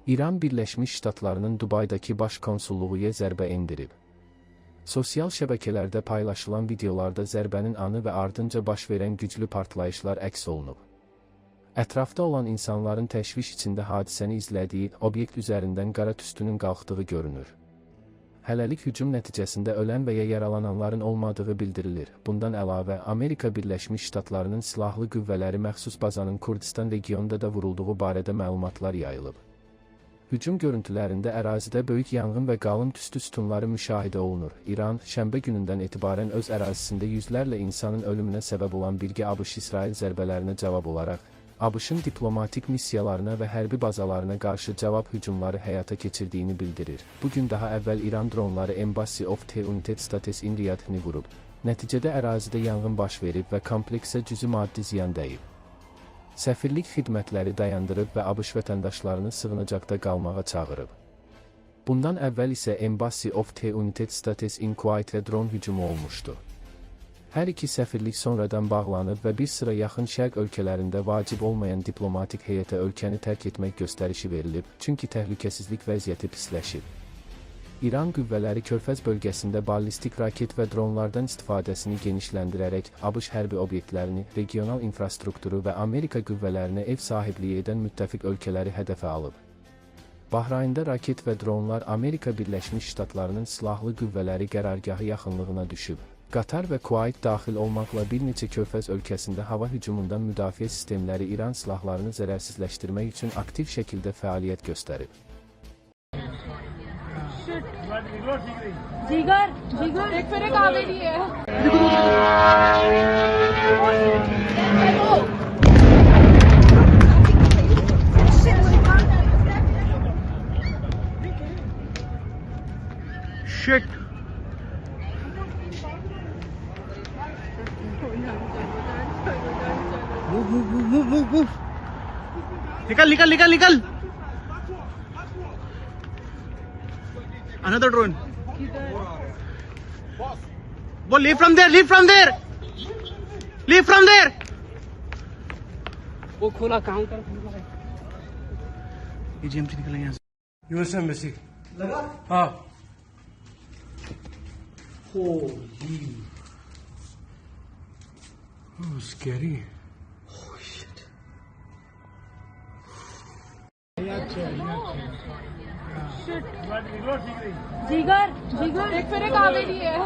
İran Birləşmiş Ştatlarının Dubaydakı baş konsulluğuya zərbə endirib. Sosial şəbəkələrdə paylaşılan videolarda zərbənin anı və ardınca baş verən güclü partlayışlar əks olunub. Ətrafda olan insanların təşviş içində hadisəni izlədiyi obyekt üzərindən qara tüstünün qalxdığı görünür. Hələlik hücum nəticəsində ölən və ya yaralananların olmadığı bildirilir. Bundan əlavə, Amerika Birləşmiş Ştatlarının silahlı qüvvələri məxsus bazanın Kurdistan regionunda da vurulduğu barədə məlumatlar yayılıb. Hücum görüntülərində ərazidə böyük yanğın və qalın tüstü sütunları müşahidə olunur. İran, şənbə günündən etibarən öz ərazisində yüzlərlə insanın ölümünə səbəb olan birgə ABŞ-İsrail zərbələrinə cavab olaraq, ABŞ-ın diplomatik missiyalarına və hərbi bazalarına qarşı cavab hücumları həyata keçirdiyini bildirir. Bugün daha əvvəl İran dronları Embassy of the United States in Riyadh-ni vurub. Nəticədə ərazidə yanğın baş verib və kompleksə cüzi maddi ziyan dəyib. Səfirlik xidmətləri dayandırıb və ABŞ vətəndaşlarını sığınacaqda qalmağa çağırıb. Bundan əvvəl isə Embassy of the United States in Kuwaitə dron hücumu olmuşdu. Hər iki səfirlik sonradan bağlanıb və bir sıra yaxın şərq ölkələrində vacib olmayan diplomatik heyətə ölkəni tərk etmək göstərişi verilib, çünki təhlükəsizlik vəziyyəti pisləşib. İran qüvvələri Körfəz bölgəsində ballistik raket və dronlardan istifadəsini genişləndirərək ABŞ hərbi obyektlərini, regional infrastrukturu və Amerika qüvvələrinə ev sahibliyi edən müttəfiq ölkələri hədəfə alıb. Bahraynda raket və dronlar Amerika Birləşmiş Ştatlarının silahlı qüvvələri qərargahı yaxınlığına düşüb. Qatar və Kuvayt daxil olmaqla bir neçə Körfəz ölkəsində hava hücumundan müdafiə sistemləri İran silahlarını zərərsizləşdirmək üçün aktiv şəkildə fəaliyyət göstərib. जिगर जिगर एक फेरे कावेरी है Shit. Move. निकल. Another drone. Boy, leave from there. वो खोला काउंटर ये जेम से निकलेंगे यहाँ से। यूएस एम्बेसी लगा? हाँ Holy. oh, scary Oh shit. जिगर एक फेरे कावेरी है